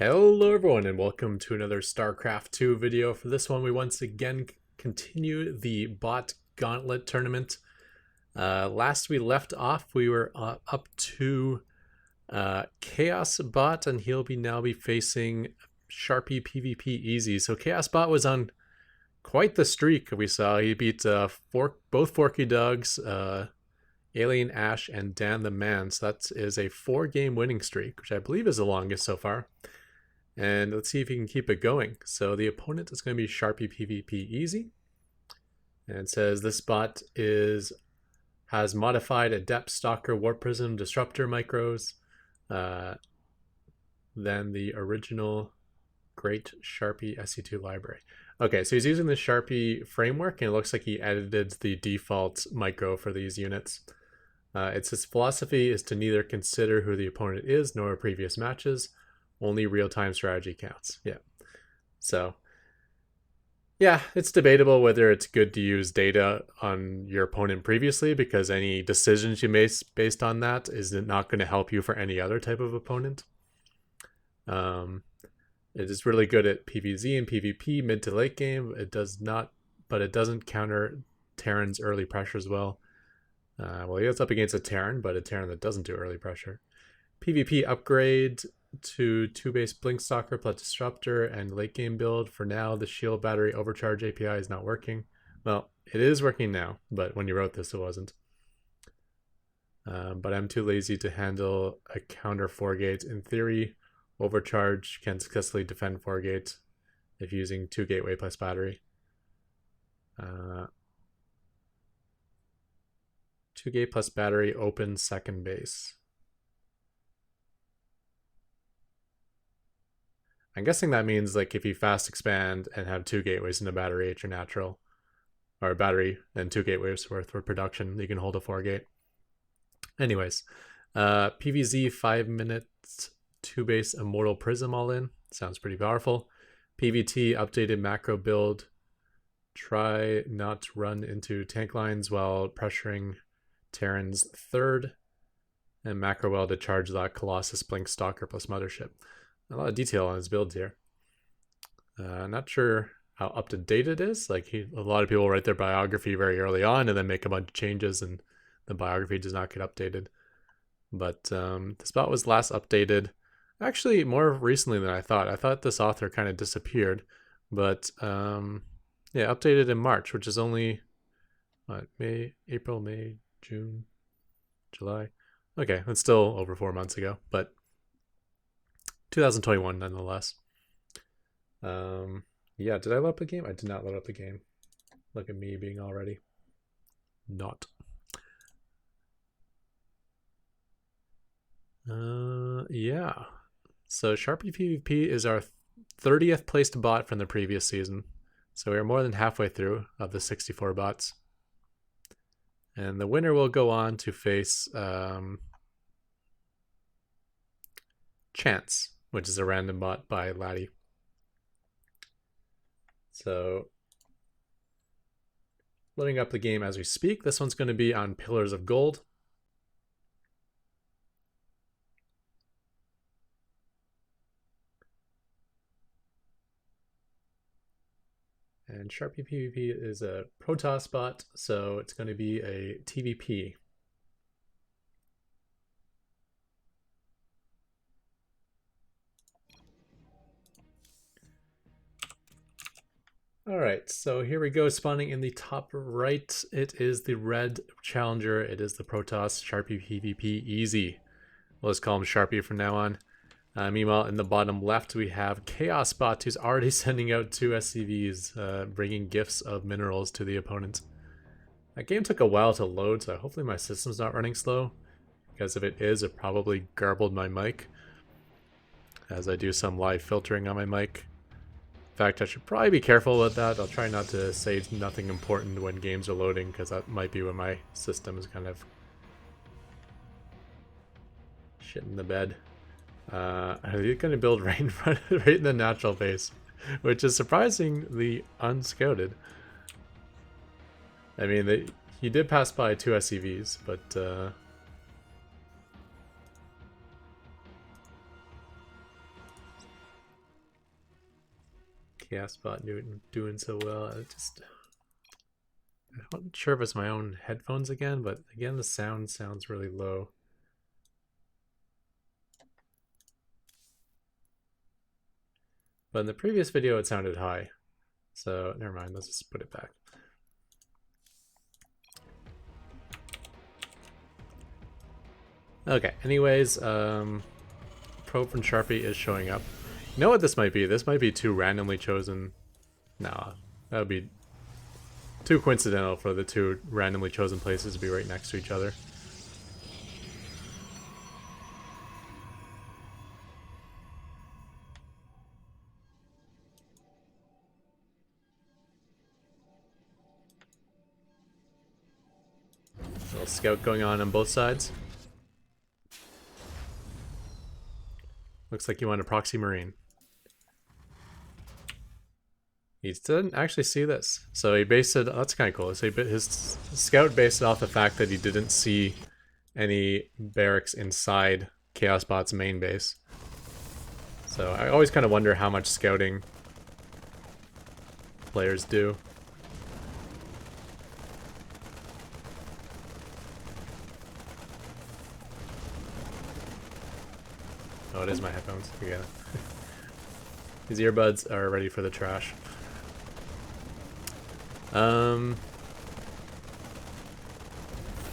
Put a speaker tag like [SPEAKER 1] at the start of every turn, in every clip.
[SPEAKER 1] Hello everyone and welcome to another Starcraft 2 video. For this one we once again continue the bot Gauntlet tournament. Last we left off we were up to Chaosbot, and he'll now be facing Sharpie PvP easy. So Chaosbot was on quite the streak we saw. He beat both Forky Dogs, Alien Ash, and Dan the Man. So that is a 4-game winning streak, which I believe is the longest so far. And let's see if he can keep it going. So the opponent is going to be Sharpie PvP Easy. And it says this bot has modified Adept, Stalker, Warp Prism, Disruptor micros than the original Great Sharpie SC2 library. Okay, so he's using the Sharpie framework, and it looks like he edited the default micro for these units. It's his philosophy is to neither consider who the opponent is nor previous matches. Only real-time strategy counts. Yeah. So, yeah, it's debatable whether it's good to use data on your opponent previously, because any decisions you make based on that is not going to help you for any other type of opponent. It is really good at PvZ and PvP mid to late game. It does not, but it doesn't counter Terran's early pressure as well. Well, he gets up against a Terran, but a Terran that doesn't do early pressure. PvP upgrade to 2-base Blink Stalker plus Disruptor and late game build. For now, the Shield Battery Overcharge API is not working. Well, it is working now, but when you wrote this, it wasn't. But I'm too lazy to handle a counter 4-gate. In theory, Overcharge can successfully defend 4-gate if using 2 Gateway plus Battery. 2-gate plus Battery opens second base. I'm guessing that means like if you fast expand and have 2 gateways in a battery at your natural, or a battery and 2 gateways worth for production, you can hold a 4-gate. Anyways, PvZ 5 minutes 2-base Immortal Prism all in. Sounds pretty powerful. PvT updated macro build. Try not to run into tank lines while pressuring Terran's third. And macro well to charge that Colossus Blink Stalker plus Mothership. A lot of detail on his build here. Not sure how up to date it is. Like a lot of people write their biography very early on and then make a bunch of changes, and the biography does not get updated. But this bot was last updated actually more recently than I thought. I thought this author kind of disappeared, but yeah, updated in March, which is only what, April, May, June, July. Okay, that's still over 4 months ago, but 2021 nonetheless. Yeah, did I load up the game? I did not load up the game. Look at me being already not. Yeah. So Sharpie PvP is our 30th placed bot from the previous season. So we're more than halfway through of the 64 bots. And the winner will go on to face Chance, which is a random bot by Laddie. So, loading up the game as we speak. This one's going to be on Pillars of Gold. And Sharpie PvP is a Protoss bot, so it's going to be a TVP. Alright, so here we go, spawning in the top right. It is the red challenger. It is the Protoss Sharpie PvP Easy. We'll just call him Sharpie from now on. Meanwhile, in the bottom left, we have Chaosbot, who's already sending out 2 SCVs, bringing gifts of minerals to the opponent. That game took a while to load, so hopefully my system's not running slow, because if it is, it probably garbled my mic, as I do some live filtering on my mic. In fact, I should probably be careful with that. I'll try not to say nothing important when games are loading, because that might be when my system is kind of shit in the bed. Are you going to build right in the natural base, which is surprisingly unscouted. I mean, he did pass by 2 SCVs, but Chaosbot doing so well. I'm not sure if it's my own headphones again, but again the sound sounds really low. But in the previous video it sounded high. So never mind, let's just put it back. Okay, anyways, probe from Sharpie is showing up. You know what this might be? This might be two randomly chosen... No, that would be too coincidental for the two randomly chosen places to be right next to each other. A little scout going on both sides. Looks like you want a proxy marine. He didn't actually see this. So he based it, that's kind of cool. So his scout based it off the fact that he didn't see any barracks inside Chaosbot's main base. So I always kind of wonder how much scouting players do. Oh, it is my headphones. Forget it. These earbuds are ready for the trash.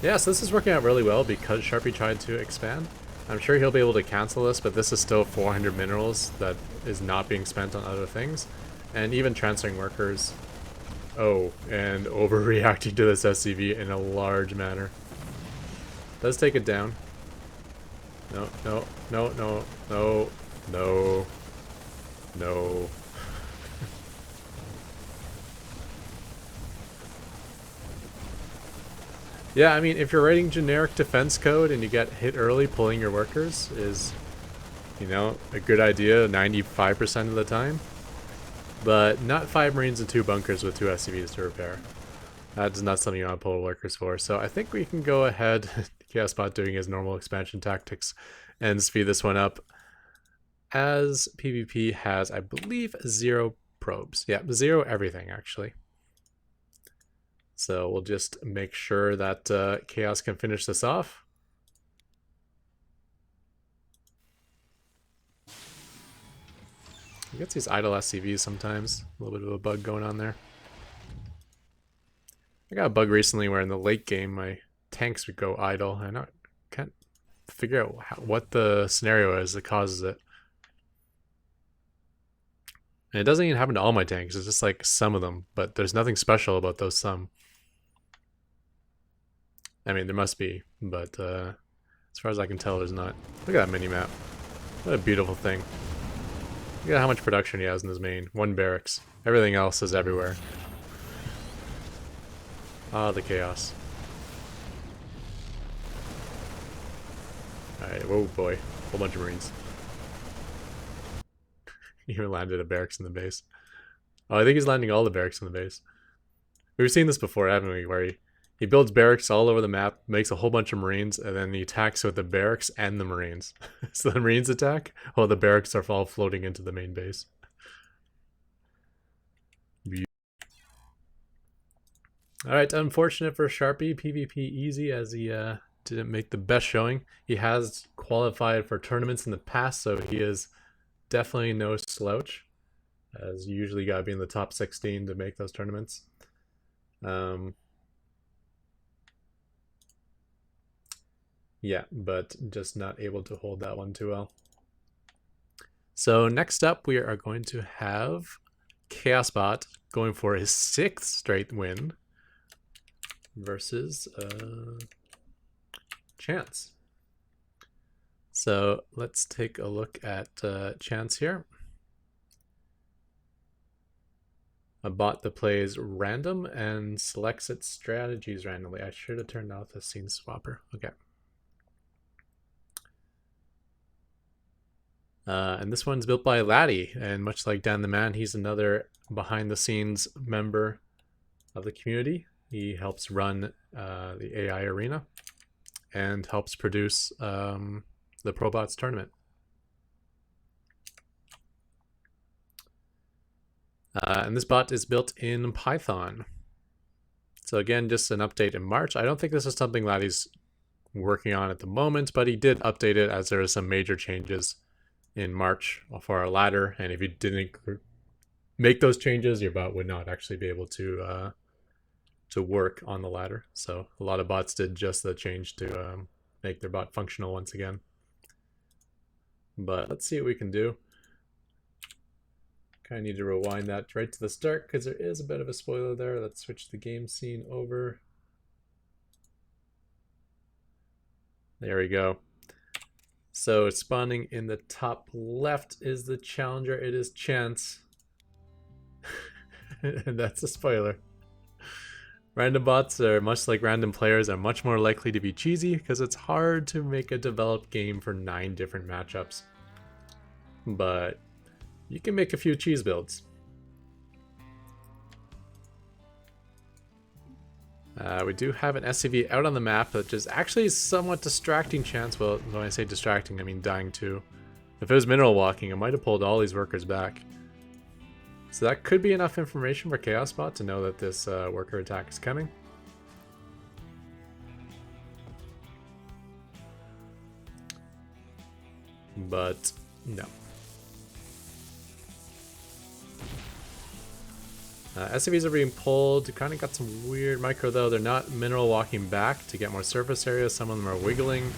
[SPEAKER 1] Yeah, so this is working out really well because Sharpie tried to expand. I'm sure he'll be able to cancel this, but this is still 400 minerals that is not being spent on other things. And even transferring workers. Oh, and overreacting to this SCV in a large manner. Does take it down. No, no, no, no, no, no, no. Yeah, I mean, if you're writing generic defense code and you get hit early, pulling your workers is, you know, a good idea 95% of the time. But not 5 Marines and 2 bunkers with 2 SCVs to repair. That's not something you want to pull workers for. So I think we can go ahead, Chaosbot doing his normal expansion tactics, and speed this one up. As PvP has, I believe, 0 probes. Yeah, 0 everything, actually. So we'll just make sure that Chaos can finish this off. He gets these idle SCVs sometimes. A little bit of a bug going on there. I got a bug recently where in the late game my tanks would go idle. I can't figure out what the scenario is that causes it. And it doesn't even happen to all my tanks. It's just like some of them. But there's nothing special about those some. I mean, there must be, but as far as I can tell, there's not. Look at that mini-map. What a beautiful thing. Look at how much production he has in his main. 1 barracks. Everything else is everywhere. Ah, the chaos. Alright, whoa boy. Whole bunch of Marines. He even landed a barracks in the base. Oh, I think he's landing all the barracks in the base. We've seen this before, haven't we? Where he builds barracks all over the map, makes a whole bunch of Marines, and then he attacks with the barracks and the Marines. So the Marines attack, while the barracks are all floating into the main base. Alright, unfortunate for Sharpie. PvP easy as he didn't make the best showing. He has qualified for tournaments in the past, so he is definitely no slouch. As you usually gotta be in the top 16 to make those tournaments. Yeah, but just not able to hold that one too well. So next up, we are going to have Chaosbot going for his 6th straight win versus Chance. So let's take a look at Chance here. A bot that plays random and selects its strategies randomly. I should have turned off the scene swapper. Okay. And this one's built by Laddie, and much like Dan the Man, he's another behind-the-scenes member of the community. He helps run the AI arena and helps produce the ProBots tournament. And this bot is built in Python. So again, just an update in March. I don't think this is something that he's working on at the moment, but he did update it as there are some major changes in March for our ladder. And if you didn't make those changes, your bot would not actually be able to work on the ladder. So a lot of bots did just the change to make their bot functional once again. But let's see what we can do. Kind of need to rewind that right to the start because there is a bit of a spoiler there. Let's switch the game scene over. There we go. So spawning in the top left is the challenger. It is Chance. And that's a spoiler. Random bots are, much like random players, are much more likely to be cheesy because it's hard to make a developed game for 9 different matchups. But you can make a few cheese builds. We do have an SCV out on the map, which is actually somewhat distracting Chance. Well, when I say distracting, I mean dying too. If it was mineral walking, it might have pulled all these workers back. So that could be enough information for Chaosbot to know that this worker attack is coming. But no. SCVs are being pulled. Kind of got some weird micro though. They're not mineral walking back to get more surface area. Some of them are wiggling.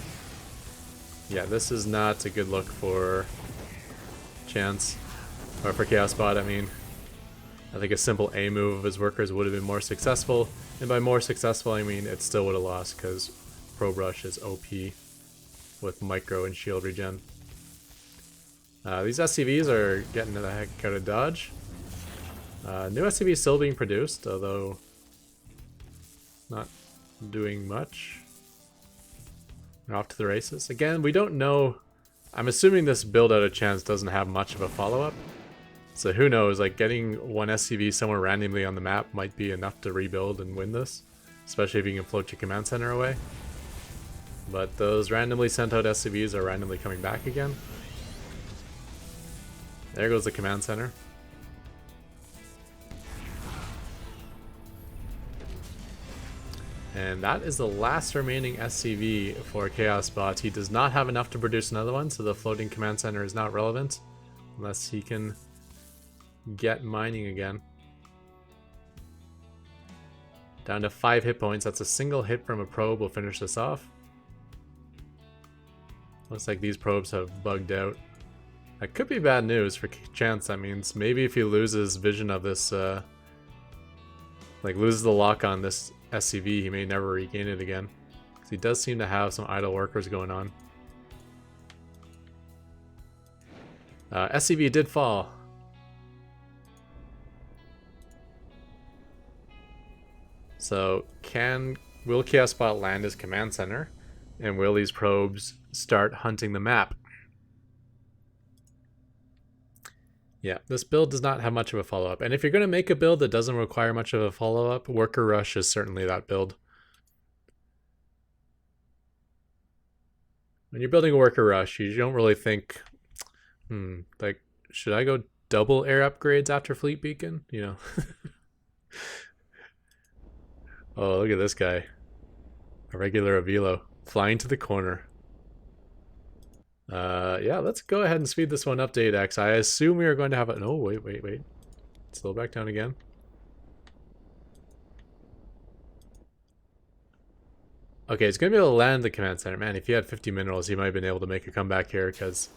[SPEAKER 1] Yeah, this is not a good look for Chance. Or for Chaosbot, I mean. I think a simple A move of his workers would have been more successful. And by more successful, I mean it still would have lost because Probe Rush is OP with micro and shield regen. These SCVs are getting the heck out of dodge. New SCV is still being produced, although not doing much. We're off to the races. Again, we don't know. I'm assuming this build out of Chance doesn't have much of a follow-up. So who knows, like getting one SCV somewhere randomly on the map might be enough to rebuild and win this. Especially if you can float your command center away. But those randomly sent out SCVs are randomly coming back again. There goes the command center. And that is the last remaining SCV for Chaosbot. He does not have enough to produce another one, so the floating command center is not relevant. Unless he can get mining again. Down to 5 hit points. That's a single hit from a probe. We'll finish this off. Looks like these probes have bugged out. That could be bad news for Chance. That means maybe if he loses vision of this, like loses the lock on this SCV, he may never regain it again. Because he does seem to have some idle workers going on. SCV did fall. So will Chaosbot land his command center? And will these probes start hunting the map? Yeah, this build does not have much of a follow-up. And if you're going to make a build that doesn't require much of a follow-up, Worker Rush is certainly that build. When you're building a Worker Rush, you don't really think, like, should I go double air upgrades after Fleet Beacon? You know? Oh, look at this guy. A regular Avilo. Flying to the corner. Yeah, let's go ahead and speed this one up to 8x. I assume we are going to have a... No, wait. Slow back down again. Okay, it's going to be able to land the command center. Man, if he had 50 minerals, he might have been able to make a comeback here because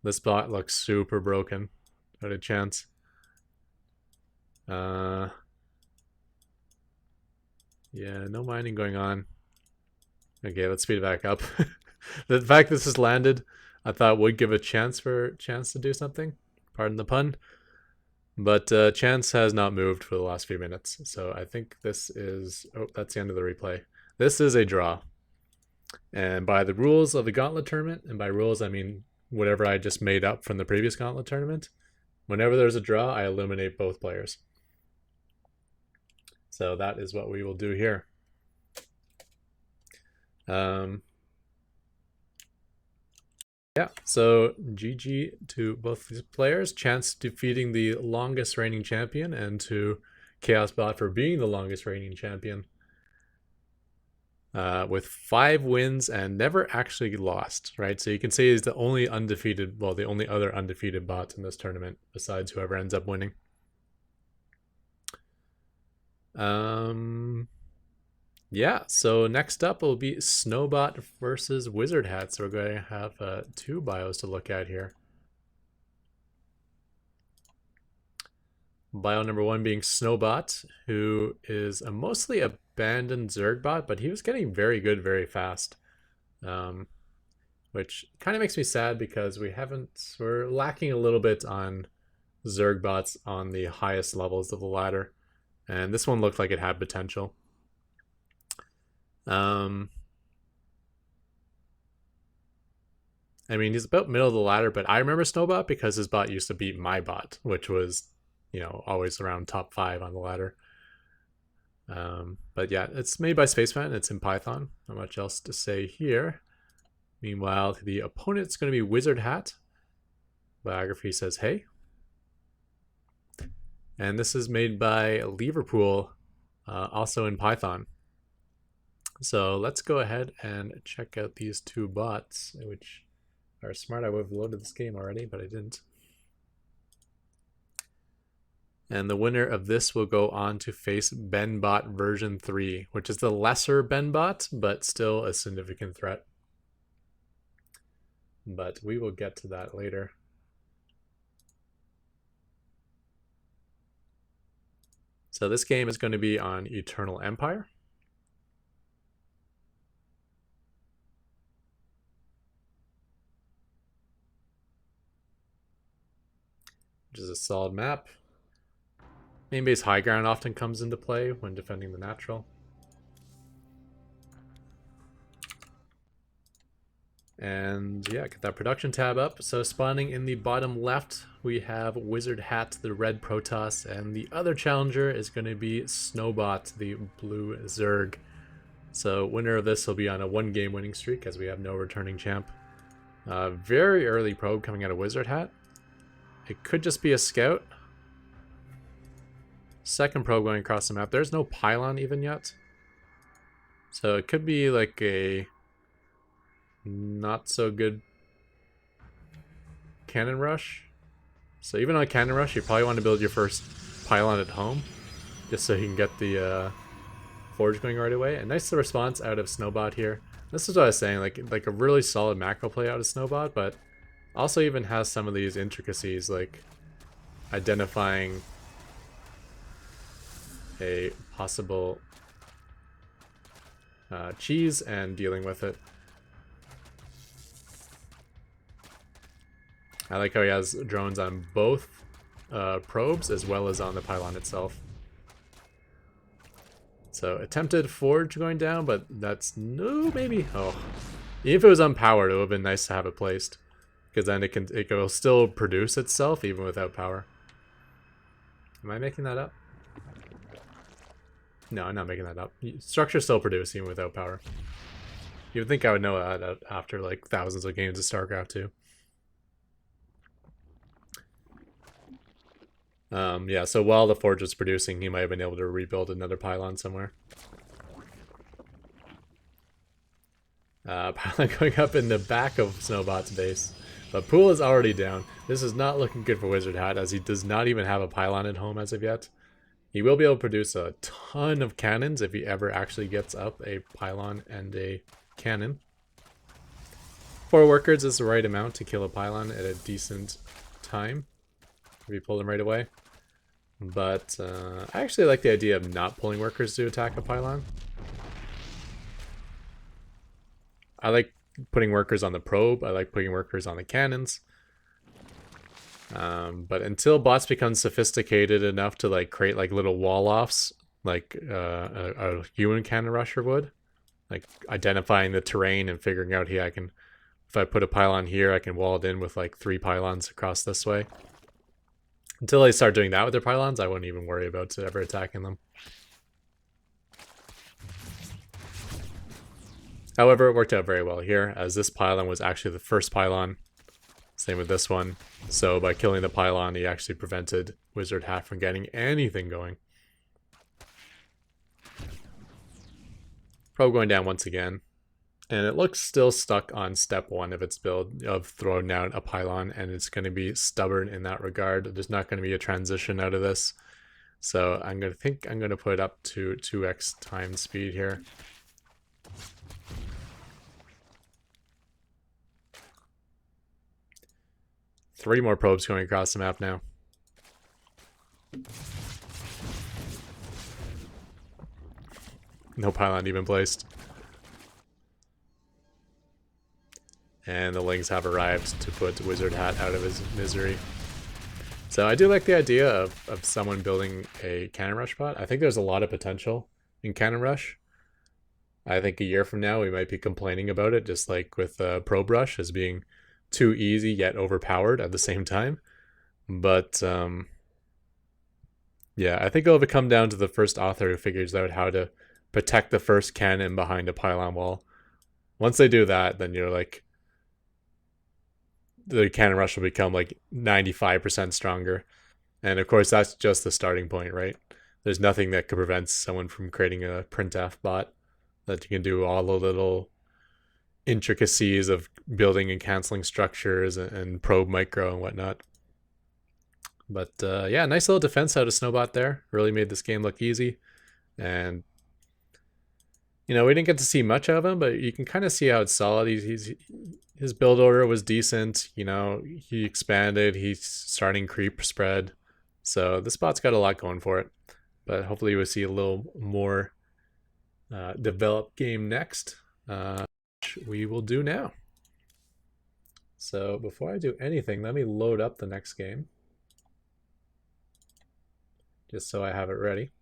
[SPEAKER 1] this bot looks super broken. Not a chance. Yeah, no mining going on. Okay, let's speed it back up. The fact this has landed, I thought would give a chance for Chance to do something. Pardon the pun. But Chance has not moved for the last few minutes. So I think this is... Oh, that's the end of the replay. This is a draw. And by the rules of the Gauntlet tournament, and by rules I mean whatever I just made up from the previous Gauntlet tournament, whenever there's a draw, I eliminate both players. So that is what we will do here. Yeah, so GG to both these players. Chance defeating the longest reigning champion, and to Chaosbot for being the longest reigning champion. With 5 wins and never actually lost, right? So you can say he's the only undefeated, well, the only other undefeated bot in this tournament, besides whoever ends up winning. Yeah, so next up will be Snowbot versus Wizard Hat. So we're going to have 2 bios to look at here. Bio number 1 being Snowbot, who is a mostly abandoned Zerg bot, but he was getting very good very fast. Which kind of makes me sad because we're lacking a little bit on Zerg bots on the highest levels of the ladder. And this one looked like it had potential. I mean, he's about middle of the ladder, but I remember Snowbot because his bot used to beat my bot, which was, you know, always around top 5 on the ladder. But yeah, it's made by Spaceman. It's in Python. Not much else to say here. Meanwhile, the opponent's going to be Wizard Hat. Biography says, hey. And this is made by Liverpool, also in Python. So let's go ahead and check out these 2 bots, which are smart. I would have loaded this game already, but I didn't. And the winner of this will go on to face Benbot version 3, which is the lesser Benbot, but still a significant threat. But we will get to that later. So this game is going to be on Eternal Empire. Which is a solid map. Main base high ground often comes into play when defending the natural. And yeah, get that production tab up. So spawning in the bottom left, we have Wizard Hat, the red Protoss, and the other challenger is going to be Snowbot, the blue Zerg. So winner of this will be on a 1-game winning streak, as we have no returning champ. Very early probe coming out of Wizard Hat. It could just be a scout. Second probe going across the map. There's no pylon even yet. So it could be like a not so good cannon rush. So even on a cannon rush, you probably want to build your first pylon at home, just so you can get the forge going right away. And nice response out of Snowbot here. This is what I was saying, like a really solid macro play out of Snowbot, but also even has some of these intricacies, like identifying a possible cheese and dealing with it. I like how he has drones on both probes as well as on the pylon itself. So attempted forge going down, but that's no, maybe. Oh, even if it was unpowered, it would have been nice to have it placed, because then it will still produce itself even without power. Am I making that up? No, I'm not making that up. Structure still produce even without power. You would think I would know that after like thousands of games of Starcraft 2. Yeah, so while the forge was producing, he might have been able to rebuild another pylon somewhere. Pylon going up in the back of Snowbot's base. But Pool is already down. This is not looking good for Wizard Hat, as he does not even have a pylon at home as of yet. He will be able to produce a ton of cannons if he ever actually gets up a pylon and a cannon. 4 workers is the right amount to kill a pylon at a decent time, if you pull them right away. But I actually like the idea of not pulling workers to attack a pylon. I like putting workers on the probe. I like putting workers on the cannons. But until bots become sophisticated enough to like create like little wall-offs, like a human cannon rusher would, like identifying the terrain and figuring out, hey, if I put a pylon here, I can wall it in with like 3 pylons across this way. Until they start doing that with their pylons, I wouldn't even worry about ever attacking them. However, it worked out very well here, as this pylon was actually the first pylon Same with this one. So by killing the pylon, he actually prevented Wizard Hat from getting anything going. Probe going down once again. And it looks still stuck on step 1 of its build of throwing down a pylon, and it's going to be stubborn in that regard. There's not going to be a transition out of this. So I'm going to put it up to 2x time speed here. Three more probes going across the map now. No pylon even placed. And the Lings have arrived to put Wizard Hat out of his misery. So I do like the idea of someone building a Cannon Rush bot. I think there's a lot of potential in Cannon Rush. I think a year from now we might be complaining about it, just like with Probe Rush as being too easy yet overpowered at the same time. But yeah, I think it'll come down to the first author who figures out how to protect the first cannon behind a pylon wall. Once they do that, then you're like, the Cannon Rush will become like 95% stronger. And of course, that's just the starting point, right? There's nothing that could prevent someone from creating a printf bot that you can do all the little intricacies of building and canceling structures and probe micro and whatnot. But yeah, nice little defense out of Snowbot there. Really made this game look easy. And you know, we didn't get to see much of him, but you can kind of see how it's solid. His build order was decent. You know, he expanded. He's starting creep spread. So this bot's got a lot going for it. But hopefully we'll see a little more developed game next, which we will do now. So before I do anything, let me load up the next game, just so I have it ready.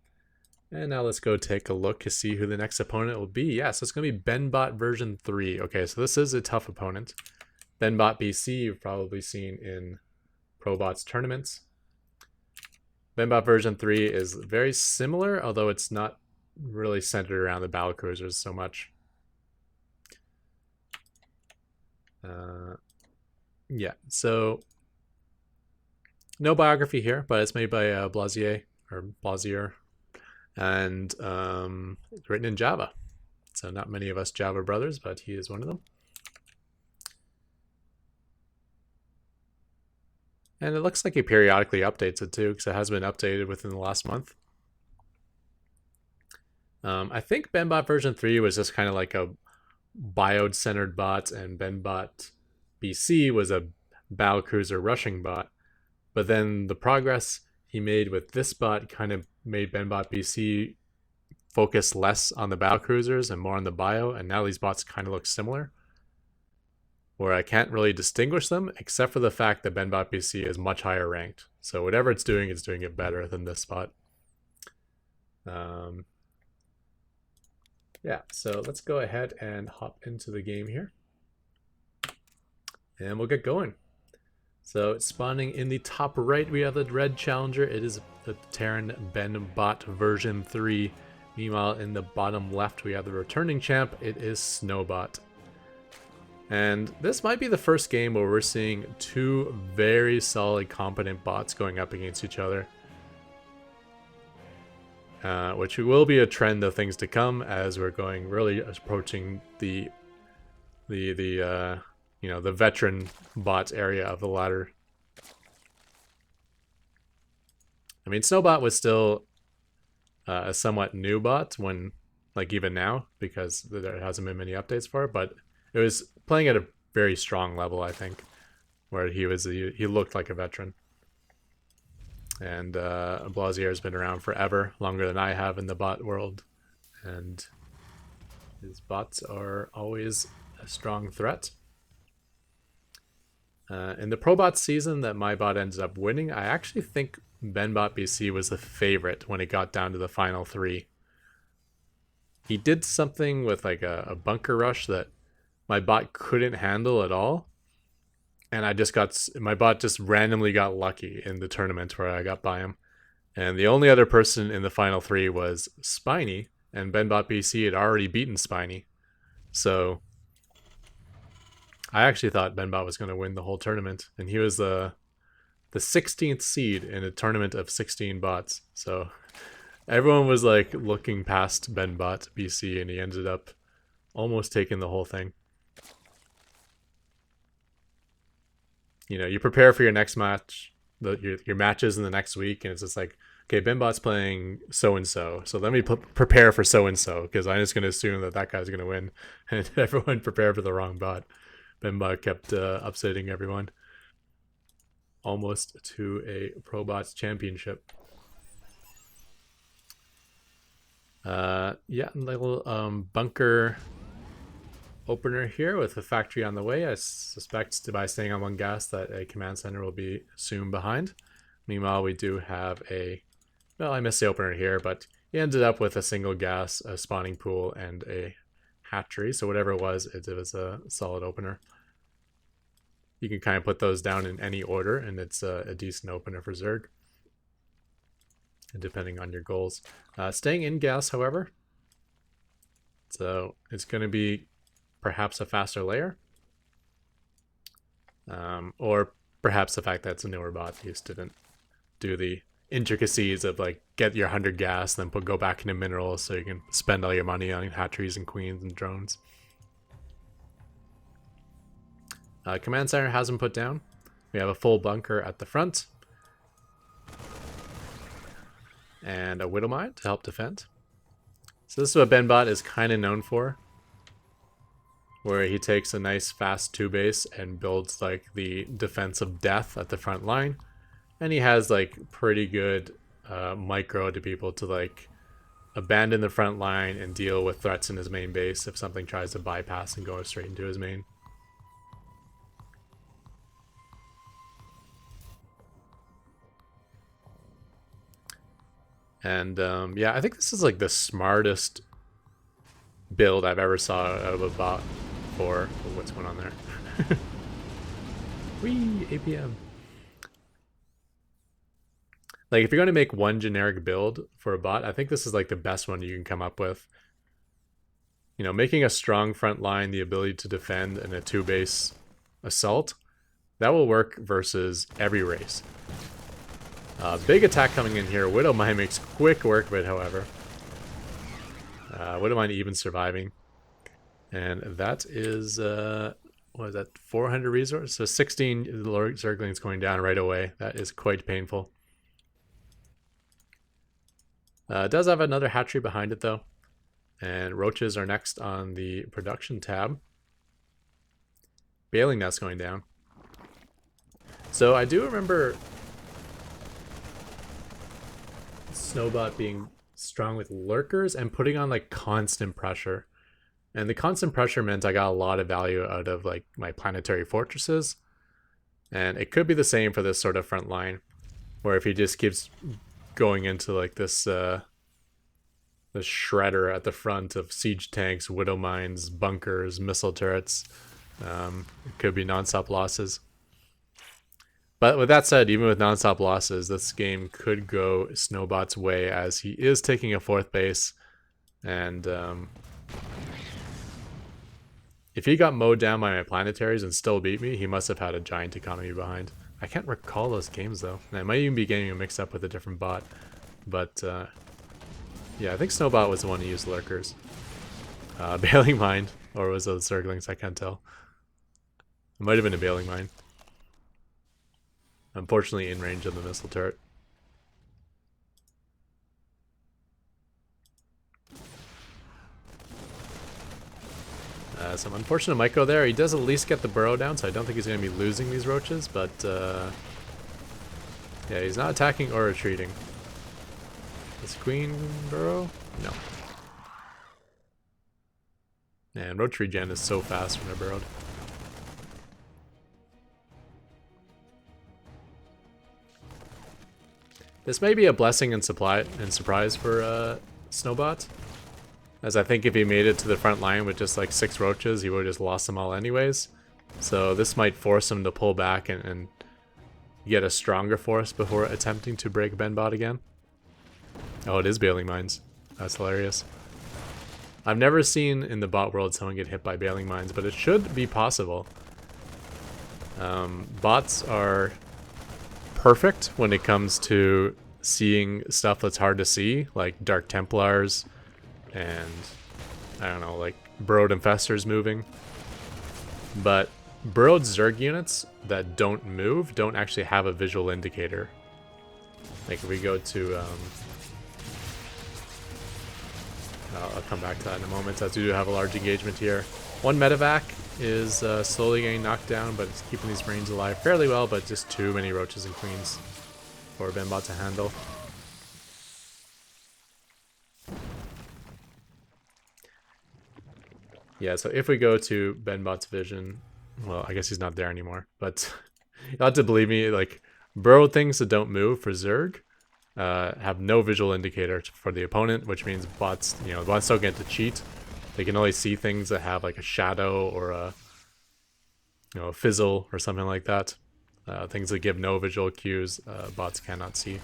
[SPEAKER 1] And now let's go take a look to see who the next opponent will be. Yeah, so it's going to be Benbot version 3. Okay, so this is a tough opponent. Benbot BC, you've probably seen in ProBots tournaments. Benbot version 3 is very similar, although it's not really centered around the battlecruisers so much. Yeah, so no biography here, but it's made by Blasier, and it's written in Java. So not many of us Java brothers, but he is one of them. And it looks like he periodically updates it too, because it has been updated within the last month. I think Benbot version 3 was just kind of like a biode-centered bot, and Benbot BC was a battlecruiser rushing bot. But then the progress he made with this bot kind of made Benbot BC focus less on the battlecruisers and more on the bio, and now these bots kind of look similar, where I can't really distinguish them except for the fact that Benbot BC is much higher ranked. So whatever it's doing it better than this bot. Yeah, so let's go ahead and hop into the game here. And we'll get going. So it's spawning in the top right, we have the red challenger. It is the Terran Benbot version 3. Meanwhile, in the bottom left, we have the returning champ. It is Snowbot. And this might be the first game where we're seeing two very solid, competent bots going up against each other. Which will be a trend of things to come as we're going really approaching the you know, the veteran bots area of the ladder. I mean, Snowbot was still a somewhat new bot when, like, even now, because there hasn't been many updates for it, but it was playing at a very strong level, I think, where he looked like a veteran. And Blasier has been around forever, longer than I have in the bot world, and his bots are always a strong threat. In the ProBot season that my bot ended up winning, I actually think Benbot BC was the favorite when it got down to the final 3. He did something with like a bunker rush that my bot couldn't handle at all. And my bot just randomly got lucky in the tournament where I got by him. And the only other person in the final 3 was Spiny, and Benbot BC had already beaten Spiny. So I actually thought Benbot was going to win the whole tournament, and he was the 16th seed in a tournament of 16 bots. So everyone was like looking past Benbot BC, and he ended up almost taking the whole thing. You know, you prepare for your next match, your matches in the next week, and it's just like, okay, Benbot's playing so-and-so, so let me prepare for so-and-so, because I'm just going to assume that that guy's going to win. And everyone prepared for the wrong bot. Benbot kept upsetting everyone. Almost to a Pro Bots championship. Yeah, little bunker opener here with a factory on the way. I suspect by staying on one gas that a command center will be soon behind. Meanwhile, we do have a, well, I missed the opener here, but he ended up with a single gas, a spawning pool, and a hatchery. So whatever it was a solid opener. You can kind of put those down in any order, and it's a decent opener for Zerg, depending on your goals. Staying in gas, however, so it's going to be perhaps a faster layer, or perhaps the fact that it's a newer bot. He just didn't do the intricacies of like get your 100 gas, then go back into minerals so you can spend all your money on hatcheries and queens and drones. Command center has been put down. We have a full bunker at the front, and a Widow Mine to help defend. So this is what Benbot is kind of known for, where he takes a nice fast 2-base and builds like the defense of death at the front line, and he has like pretty good micro to be able to like abandon the front line and deal with threats in his main base if something tries to bypass and go straight into his main. And yeah, I think this is like the smartest build I've ever saw out of a bot for what's going on there. Whee, APM. Like if you're going to make one generic build for a bot, I think this is like the best one you can come up with. You know, making a strong front line, the ability to defend, and a 2-base assault, that will work versus every race. Big attack coming in here. Widow Mine makes quick work of it, however. Widow Mine even surviving. And that is, what is that, 400 resource? So 16 Zerglings going down right away. That is quite painful. It does have another hatchery behind it, though. And roaches are next on the production tab. Baling nest going down. So I do remember Snowbot being strong with lurkers and putting on like constant pressure. And the constant pressure meant I got a lot of value out of like my planetary fortresses. And it could be the same for this sort of front line, where if he just keeps going into like this this shredder at the front of siege tanks, widow mines, bunkers, missile turrets, it could be non-stop losses. But with that said, even with non-stop losses, this game could go Snowbot's way, as he is taking a 4th base. And if he got mowed down by my planetaries and still beat me, he must have had a giant economy behind. I can't recall those games, though. And I might even be getting mixed up with a different bot. But, yeah, I think Snowbot was the one who used lurkers. Bailing Mine, or was those Zerglings? I can't tell. It might have been a Bailing Mine. Unfortunately, in range of the missile turret. Some unfortunate micro there. He does at least get the burrow down, so I don't think he's going to be losing these roaches, but yeah, he's not attacking or retreating. Is Queen burrow? No. And roach regen is so fast when they're burrowed. This may be a blessing and surprise for Snowbot, as I think if he made it to the front line with just like 6 roaches, he would have just lost them all anyways. So this might force him to pull back and get a stronger force before attempting to break Benbot again. Oh, it is Bailing Mines. That's hilarious. I've never seen in the bot world someone get hit by Bailing Mines, but it should be possible. Bots are perfect when it comes to seeing stuff that's hard to see, like Dark Templars and, I don't know, like Burrowed Infestors moving. But Burrowed Zerg units that don't move don't actually have a visual indicator. Like if we go to, I'll come back to that in a moment, as we do have a large engagement here. One medevac is slowly getting knocked down, but it's keeping these Marines alive fairly well, but just too many roaches and queens for Benbot to handle. Yeah, so if we go to Benbot's vision, well, I guess he's not there anymore, but you'll have to believe me, like, burrowed things that don't move for Zerg have no visual indicator for the opponent, which means bots, you know, bots don't get to cheat. They can only see things that have like a shadow or a, you know, a fizzle or something like that. Things that give no visual cues, bots cannot see.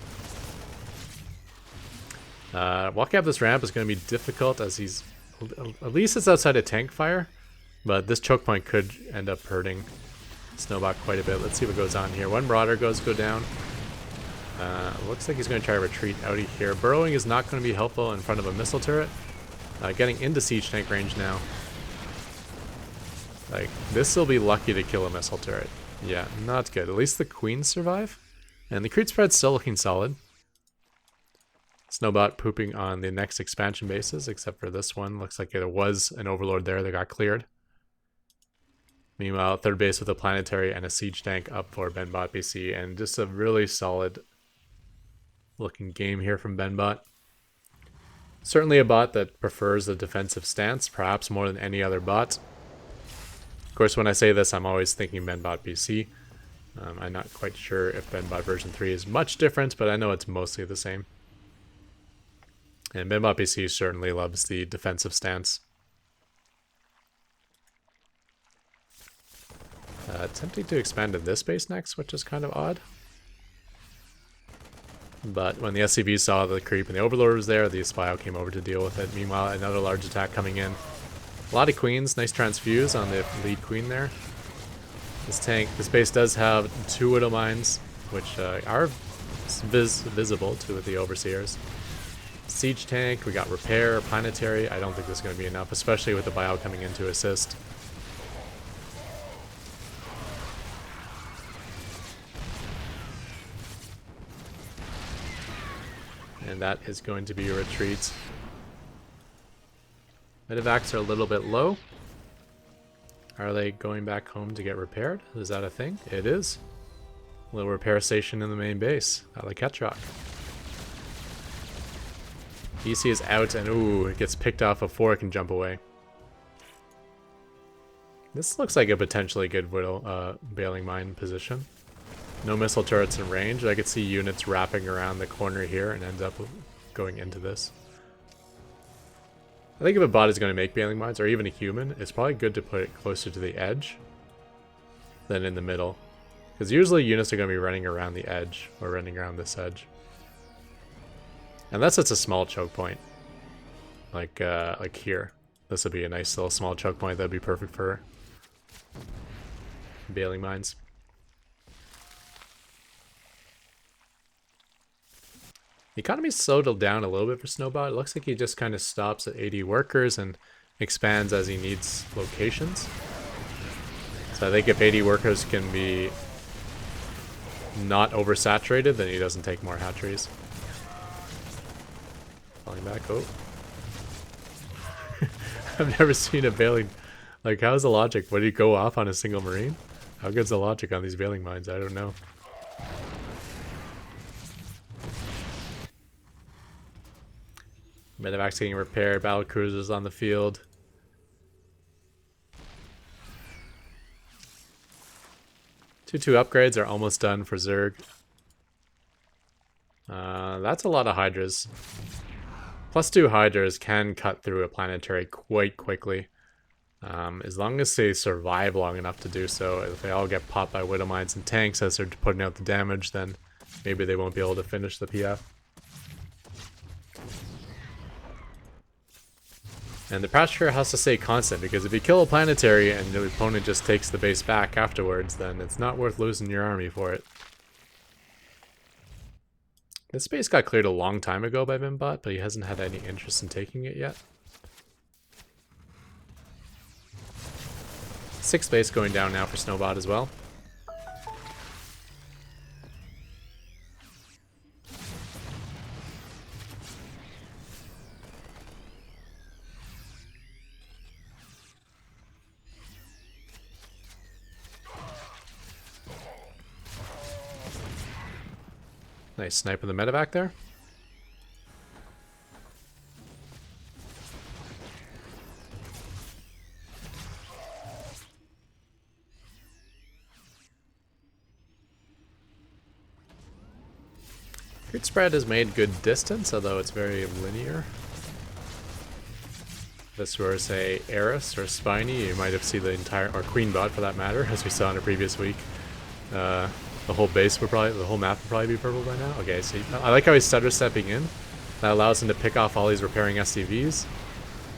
[SPEAKER 1] Walking up this ramp is going to be difficult as he's, at least it's outside of tank fire, but this choke point could end up hurting Snowbot quite a bit. Let's see what goes on here. One Marauder go down. Looks like he's going to try to retreat out of here. Burrowing is not going to be helpful in front of a missile turret. Getting into siege tank range now. Like, this will be lucky to kill a missile turret. Yeah, not good. At least the queens survive. And the creep spread's still looking solid. Snowbot pooping on the next expansion bases, except for this one. Looks like there was an overlord there that got cleared. Meanwhile, third base with a planetary and a siege tank up for Benbot BC, and just a really solid looking game here from Benbot. Certainly a bot that prefers a defensive stance, perhaps more than any other bot. Of course, when I say this, I'm always thinking Benbot BC. I'm not quite sure if Benbot version 3 is much different, but I know it's mostly the same. And Benbot BC certainly loves the defensive stance. Attempting to expand to this base next, which is kind of odd. But when the SCV saw the creep and the Overlord was there, the Spio came over to deal with it. Meanwhile, another large attack coming in. A lot of queens, nice transfuse on the lead queen there. This base does have 2 Widow Mines, which are visible to the Overseers. Siege tank, we got repair, planetary. I don't think this is going to be enough, especially with the Bio coming in to assist. And that is going to be a retreat. Medevacs are a little bit low. Are they going back home to get repaired? Is that a thing? It is. A little repair station in the main base. I like Ketrock. EC is out and ooh, it gets picked off before it can jump away. This looks like a potentially good Bailing Mine position. No missile turrets in range. I could see units wrapping around the corner here and end up going into this. I think if a bot is going to make Bailing Mines, or even a human, it's probably good to put it closer to the edge than in the middle. Because usually units are going to be running around the edge, or running around this edge. Unless it's a small choke point. Like here. This would be a nice little small choke point that would be perfect for Bailing Mines. The economy's slowed down a little bit for Snowbot. It looks like he just kind of stops at 80 workers and expands as he needs locations. So I think if 80 workers can be not oversaturated, then he doesn't take more hatcheries. Falling back, oh. I've never seen a Bailing... Like, how's the logic? Would he go off on a single Marine? How good's the logic on these Bailing Mines? I don't know. Medevac's getting repaired, battle cruisers on the field. Two upgrades are almost done for Zerg. That's a lot of Hydras. +2 Hydras can cut through a planetary quite quickly. As long as they survive long enough to do so. If they all get popped by Widow Mines and tanks as they're putting out the damage, then maybe they won't be able to finish the PF. And the pressure has to stay constant, because if you kill a planetary and the opponent just takes the base back afterwards, then it's not worth losing your army for it. This base got cleared a long time ago by Benbot, but he hasn't had any interest in taking it yet. 6th base going down now for Snowbot as well. Nice snipe in the medevac there. Grid spread has made good distance, although it's very linear. If this were, say, Eris or Spiny, you might have seen the entire, or Queenbot for that matter, as we saw in a previous week. The whole base would probably, the whole map would probably be purple by now. Okay, so I like how he's stutter stepping in. That allows him to pick off all these repairing SCVs,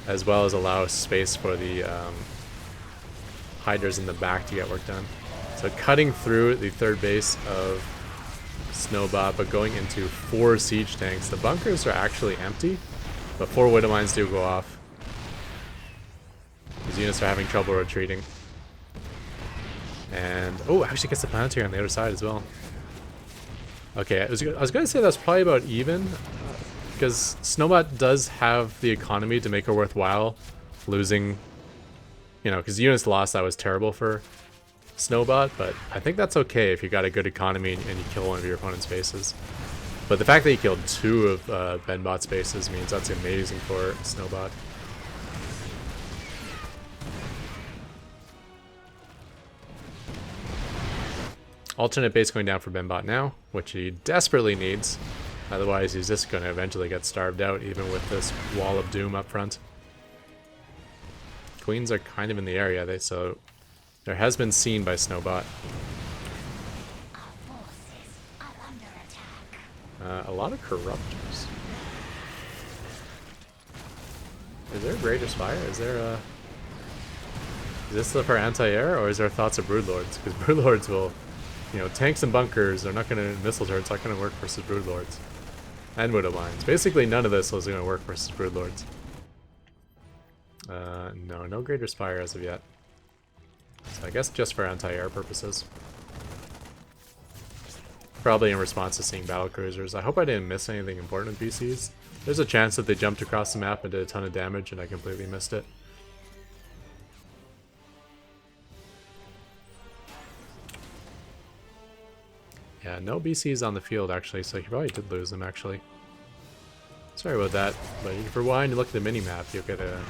[SPEAKER 1] as well as allow space for the hiders in the back to get work done. So cutting through the 3rd base of Snowbot, but going into 4 siege tanks. The bunkers are actually empty, but 4 widow mines do go off. These units are having trouble retreating. And, oh, actually gets the planetary on the other side as well. Okay, I was going to say that's probably about even, because Snowbot does have the economy to make it worthwhile losing, you know, because units lost, that was terrible for Snowbot, but I think that's okay if you got a good economy and you kill one of your opponent's bases. But the fact that he killed 2 of Benbot's bases means that's amazing for Snowbot. Alternate base going down for Benbot now, which he desperately needs. Otherwise, he's just going to eventually get starved out, even with this wall of doom up front. Queens are kind of in the area, so there has been seen by Snowbot. A lot of corruptors. Is there a Greater Spire? Is there a... Is this for anti-air, or is there thoughts of Broodlords? Because Broodlords will... You know, tanks and bunkers are not going to... Missile turrets aren't going to work versus Broodlords. And Widow Mines. Basically, none of this is going to work versus Broodlords. No Greater Spire as of yet. So I guess just for anti-air purposes. Probably in response to seeing battlecruisers. I hope I didn't miss anything important in BCs. There's a chance that they jumped across the map and did a ton of damage and I completely missed it. Yeah, no BCs on the field actually, so you probably did lose them actually. Sorry about that, but if you rewind and look at the mini-map, you'll get a...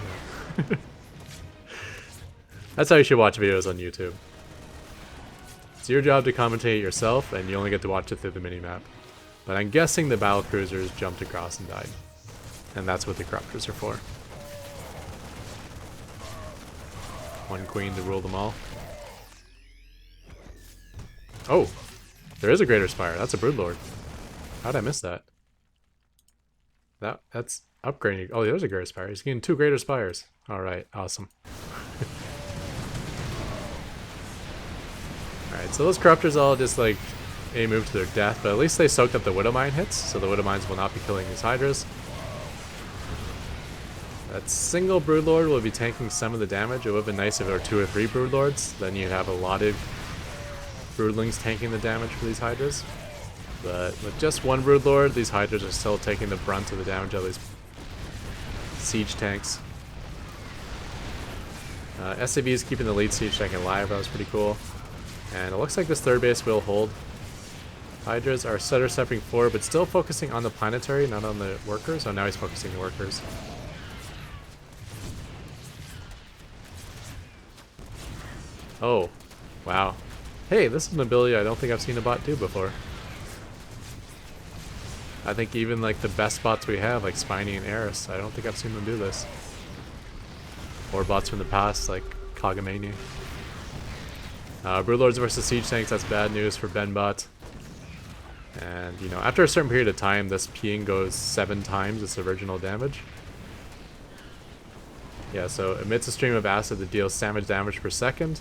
[SPEAKER 1] You know. That's how you should watch videos on YouTube. It's your job to commentate yourself, and you only get to watch it through the mini-map. But I'm guessing the battlecruisers jumped across and died. And that's what the corruptors are for. 1 queen to rule them all. Oh! There is a Greater Spire. That's a Broodlord. How'd I miss that? That's upgrading. Oh, there's a Greater Spire. He's getting 2 Greater Spires. Alright, awesome. Alright, so those corruptors all just like move to their death, but at least they soaked up the Widow Mine hits, so the Widow Mines will not be killing these Hydras. That single Broodlord will be tanking some of the damage. It would have been nice if there were 2 or 3 Broodlords, then you'd have a lot of Broodlings tanking the damage for these Hydras. But with just 1 Broodlord, these Hydras are still taking the brunt of the damage of these siege tanks. SCV is keeping the lead siege tank alive, that was pretty cool. And it looks like this 3rd base will hold. Hydras are stutter stepping forward, but still focusing on the planetary, not on the workers. Oh, now he's focusing the workers. Oh, wow. Hey, this is an ability I don't think I've seen a bot do before. I think even like the best bots we have, like Spiny and Eris, I don't think I've seen them do this. Or bots from the past, like Kagamania. Broodlords versus Siege Tanks, that's bad news for Benbot. And, you know, after a certain period of time, this peeing goes 7 times its original damage. Yeah, so emits a stream of acid that deals damage per second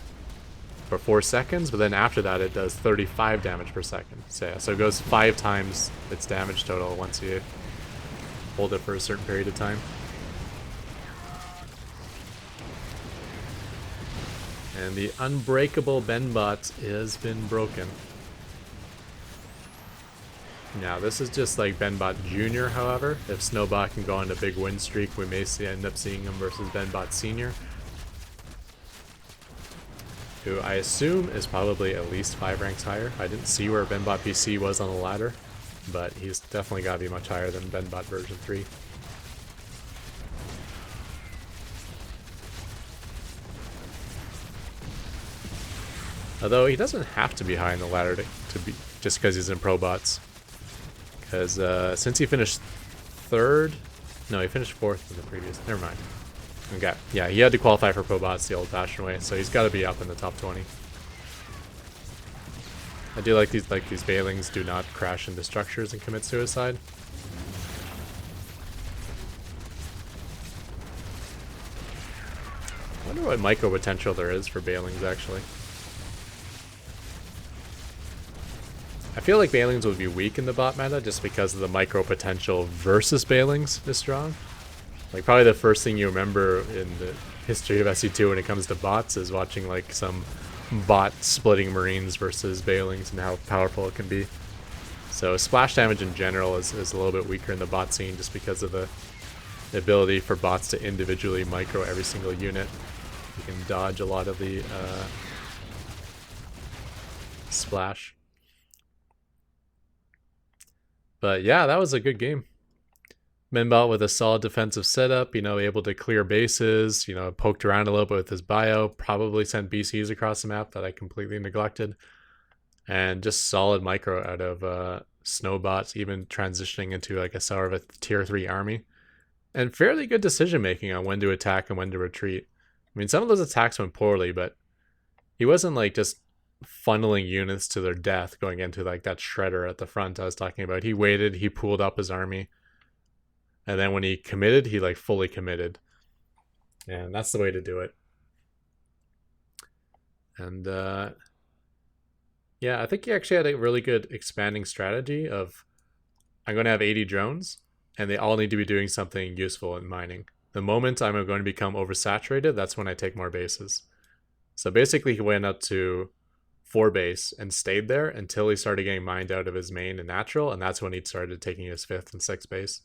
[SPEAKER 1] for 4 seconds, but then after that it does 35 damage per second. So yeah, so it goes 5 times its damage total once you hold it for a certain period of time. And the unbreakable Benbot has been broken. Now this is just like Benbot Jr. However, if Snowbot can go on a big win streak, we may end up seeing him versus Benbot Sr., who I assume is probably at least 5 ranks higher. I didn't see where Benbot PC was on the ladder, but he's definitely got to be much higher than Benbot version 3. Although he doesn't have to be high in the ladder to be just because he's in Pro Bots. Because since he finished 3rd, no, he finished 4th in the previous. Never mind. Okay, yeah, he had to qualify for Pro Bots the old-fashioned way, so he's got to be up in the top 20. I do like these Bailings do not crash into structures and commit suicide. I wonder what micro potential there is for Bailings, actually. I feel like Bailings would be weak in the bot meta just because of the micro potential versus Bailings is strong. Like, probably the first thing you remember in the history of SE2 when it comes to bots is watching, like, some bot splitting Marines versus Bailings and how powerful it can be. So splash damage in general is a little bit weaker in the bot scene just because of the ability for bots to individually micro every single unit. You can dodge a lot of the splash. But yeah, that was a good game. Benbot with a solid defensive setup, you know, able to clear bases, you know, poked around a little bit with his bio, probably sent BCs across the map that I completely neglected. And just solid micro out of Snowbot, even transitioning into like a sort of a tier 3 army. And fairly good decision making on when to attack and when to retreat. I mean, some of those attacks went poorly, but he wasn't like just funneling units to their death going into like that shredder at the front I was talking about. He waited, he pooled up his army, and then when he committed, he like fully committed. And that's the way to do it. And yeah, I think he actually had a really good expanding strategy of, I'm going to have 80 drones and they all need to be doing something useful in mining. The moment I'm going to become oversaturated, that's when I take more bases. So basically he went up to 4 base and stayed there until he started getting mined out of his main and natural, and that's when he started taking his 5th and 6th base.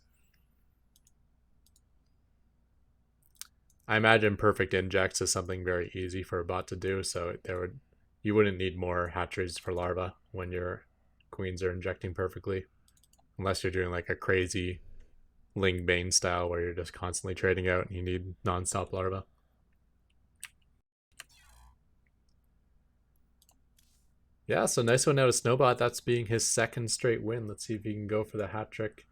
[SPEAKER 1] I imagine perfect injects is something very easy for a bot to do, so you wouldn't need more hatcheries for larva when your queens are injecting perfectly, unless you're doing like a crazy Ling Bane style where you're just constantly trading out and you need non-stop larva. Yeah, so nice one out of Snowbot. That's being his 2nd straight win. Let's see if he can go for the hat trick.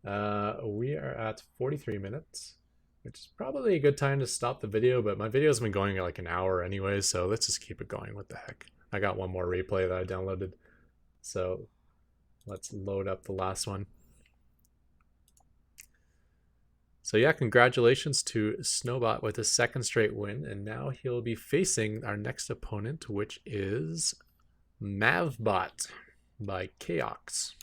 [SPEAKER 1] We are at 43 minutes, which is probably a good time to stop the video, but my video's been going like an hour anyway, so let's just keep it going. What the heck? I got one more replay that I downloaded, so let's load up the last one. So yeah, congratulations to Snowbot with his 2nd straight win, and now he'll be facing our next opponent, which is Mavbot by Chaos.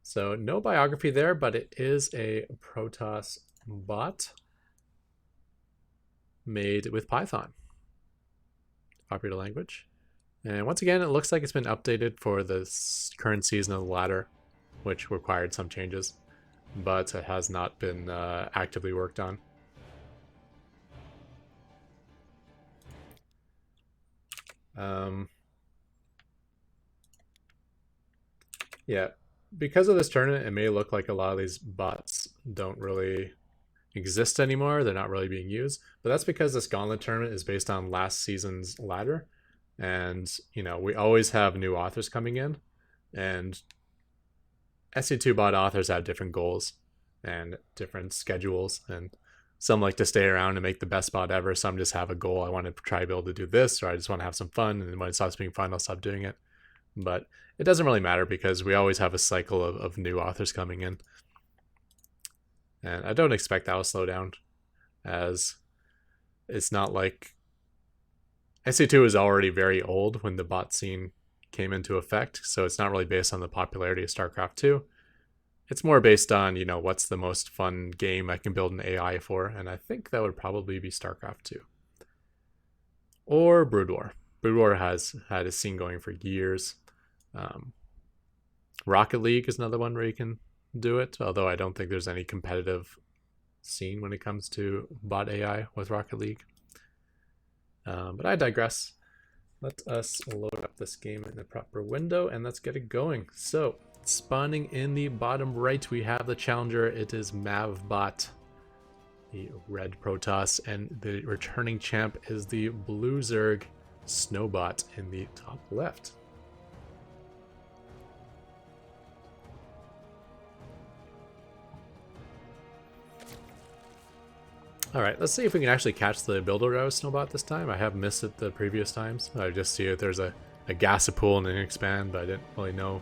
[SPEAKER 1] So no biography there, but it is a Protoss bot made with Python, popular language. And once again, it looks like it's been updated for the current season of the ladder, which required some changes, but it has not been actively worked on. Yeah, because of this tournament, it may look like a lot of these bots don't really exist anymore. They're not really being used, but that's because this Gauntlet tournament is based on last season's ladder. And, you know, we always have new authors coming in, and SE2 bot authors have different goals and different schedules, and some like to stay around and make the best bot ever. Some just have a goal. I want to try to be able to do this, or I just want to have some fun, and when it stops being fun, I'll stop doing it. But it doesn't really matter because we always have a cycle of new authors coming in. And I don't expect that will slow down, as it's not like SE2 is already very old when the bot scene came into effect, so it's not really based on the popularity of StarCraft 2. It's more based on, you know, what's the most fun game I can build an AI for, and I think that would probably be StarCraft 2. Or Brood War. Brood War has had a scene going for years. Rocket League is another one where you can do it, although I don't think there's any competitive scene when it comes to bot AI with Rocket League. But I digress. Let us load up this game in the proper window and let's get it going. So, spawning in the bottom right, we have the challenger. It is Mavbot, the red Protoss, and the returning champ is the blue Zerg Snowbot in the top left. Alright, let's see if we can actually catch the builder row Snowbot this time. I have missed it the previous times. I just see if there's a gas pool and an expand, but I didn't really know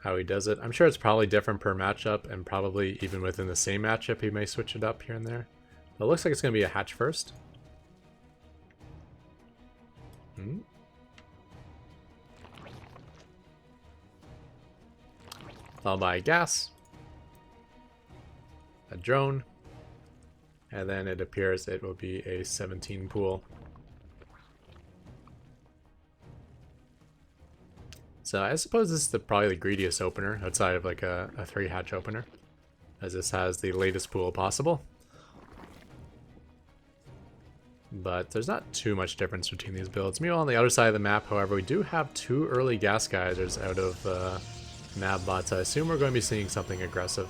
[SPEAKER 1] how he does it. I'm sure it's probably different per matchup, and probably even within the same matchup he may switch it up here and there. But it looks like it's going to be a hatch first. Followed by a gas, a drone, and then it appears it will be a 17 pool. So I suppose this is probably the greediest opener outside of like a 3 hatch opener, as this has the latest pool possible. But there's not too much difference between these builds. Meanwhile, on the other side of the map, however, we do have 2 early gas geysers out of Mavbot, so I assume we're going to be seeing something aggressive.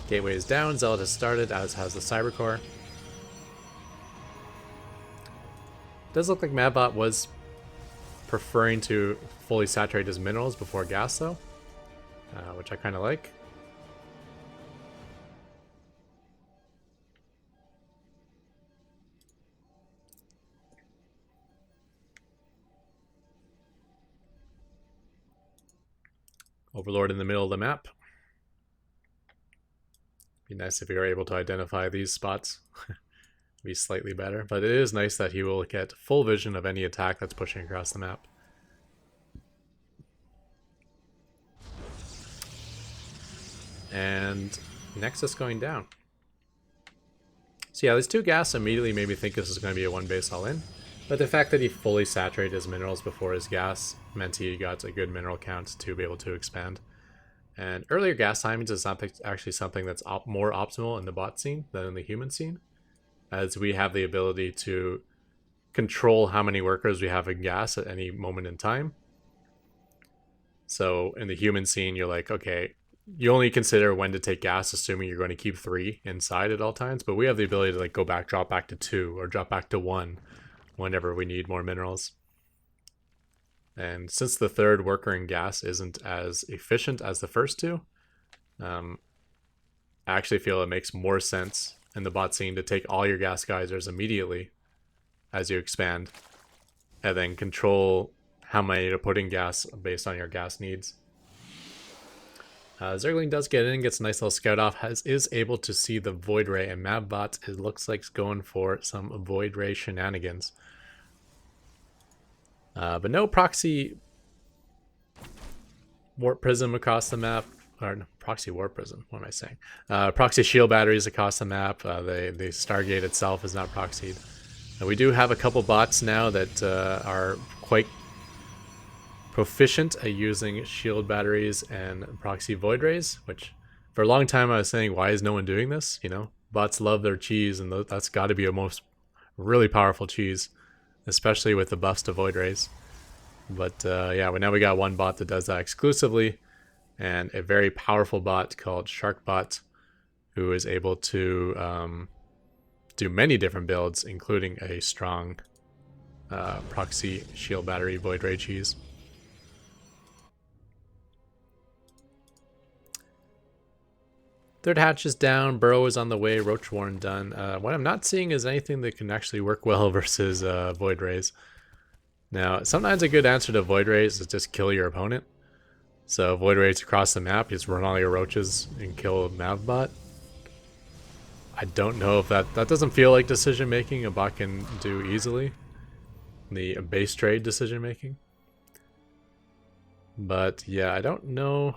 [SPEAKER 1] Gateway is down, Zealot has started, as has the Cybercore. Does look like Mavbot was preferring to fully saturate his minerals before gas though, which I kind of like. Overlord in the middle of the map. Be nice if you were able to identify these spots. Be slightly better, but it is nice that he will get full vision of any attack that's pushing across the map. And Nexus going down. So yeah, these 2 gas immediately made me think this is going to be a 1 base all in, but the fact that he fully saturated his minerals before his gas meant he got a good mineral count to be able to expand. And earlier gas timings is actually something that's more optimal in the bot scene than in the human scene, as we have the ability to control how many workers we have in gas at any moment in time. So in the human scene, you're like, okay, you only consider when to take gas, assuming you're going to keep 3 inside at all times, but we have the ability to like go back, drop back to 2, or drop back to 1 whenever we need more minerals. And since the 3rd worker in gas isn't as efficient as the first 2, I actually feel it makes more sense in the bot scene to take all your gas geysers immediately as you expand, and then control how many to put in gas based on your gas needs. Zergling does get in, gets a nice little scout off, is able to see the Void Ray, and Mavbot, it looks like, is going for some Void Ray shenanigans. But no proxy warp prism across the map, or no, proxy warp prism, what am I saying? Proxy shield batteries across the map. The Stargate itself is not proxied. And we do have a couple bots now that are quite proficient at using shield batteries and proxy void rays, which for a long time I was saying, why is no one doing this? You know, bots love their cheese, and that's got to be a most really powerful cheese, especially with the buffs to void rays. But yeah, now we got one bot that does that exclusively, and a very powerful bot called Sharpie, who is able to do many different builds, including a strong proxy shield battery void ray cheese. Third hatch is down, Burrow is on the way, Roach Warren done. What I'm not seeing is anything that can actually work well versus Void Rays. Now, sometimes a good answer to Void Rays is just kill your opponent. So Void Rays across the map, just run all your roaches and kill Mavbot. I don't know if that doesn't feel like decision making a bot can do easily. The base trade decision making. But yeah, I don't know.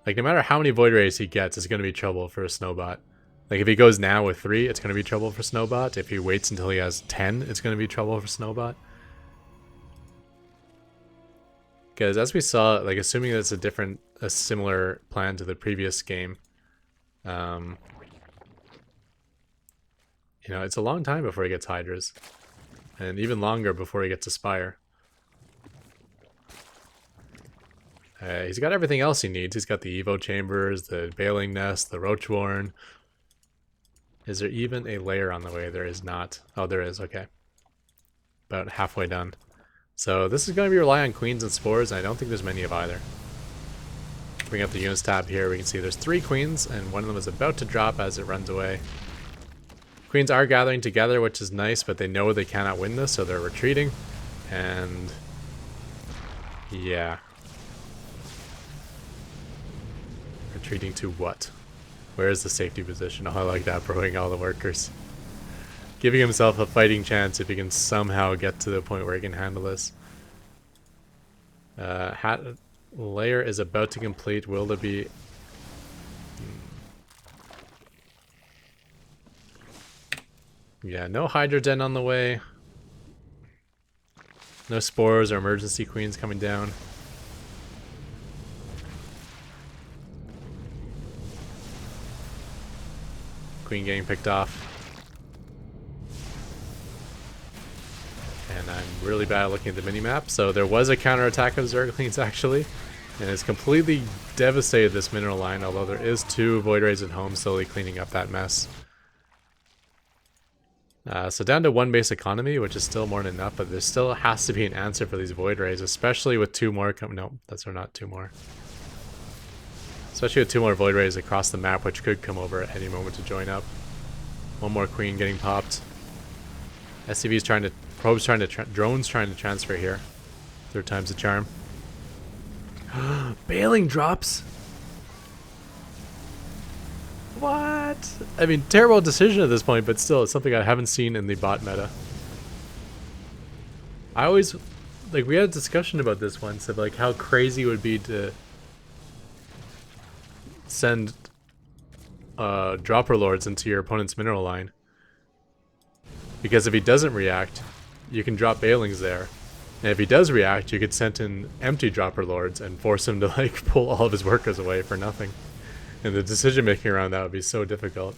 [SPEAKER 1] Like, no matter how many Void Rays he gets, it's going to be trouble for a Snowbot. Like, if he goes now with 3, it's going to be trouble for Snowbot. If he waits until he has 10, it's going to be trouble for Snowbot. Because as we saw, like, assuming that it's a similar plan to the previous game, you know, it's a long time before he gets Hydras. And even longer before he gets Aspire. He's got everything else he needs. He's got the Evo Chambers, the Bailing Nest, the Roach Warren. Is there even a layer on the way? There is not. Oh, there is. Okay. About halfway done. So this is going to be rely on Queens and Spores, and I don't think there's many of either. Bring up the units tab here. We can see there's 3 Queens, and one of them is about to drop as it runs away. Queens are gathering together, which is nice, but they know they cannot win this, so they're retreating. And yeah. Retreating to what? Where is the safety position? Oh, I like that, broing all the workers. Giving himself a fighting chance if he can somehow get to the point where he can handle this. Hat layer is about to complete. Will there be... Yeah, no Hydra Den on the way. No Spores or Emergency Queens coming down. Queen getting picked off. And I'm really bad at looking at the minimap. So there was a counterattack of Zerglings actually. And it's completely devastated this mineral line, although there is 2 Void Rays at home slowly cleaning up that mess. So down to 1 base economy, which is still more than enough, but there still has to be an answer for these Void Rays, especially with 2 more coming. No, that's not 2 more. Especially with 2 more Void Rays across the map, which could come over at any moment to join up. 1 more Queen getting popped. SCV's trying to, probes trying to, drones trying to transfer here. 3rd time's the charm. Bailing drops. What? I mean, terrible decision at this point, but still, it's something I haven't seen in the bot meta. I always, like, we had a discussion about this once of like how crazy it would be to send dropper lords into your opponent's mineral line, because if he doesn't react, you can drop Bailings there, and if he does react, you could send in empty dropper lords and force him to like pull all of his workers away for nothing. And the decision making around that would be so difficult.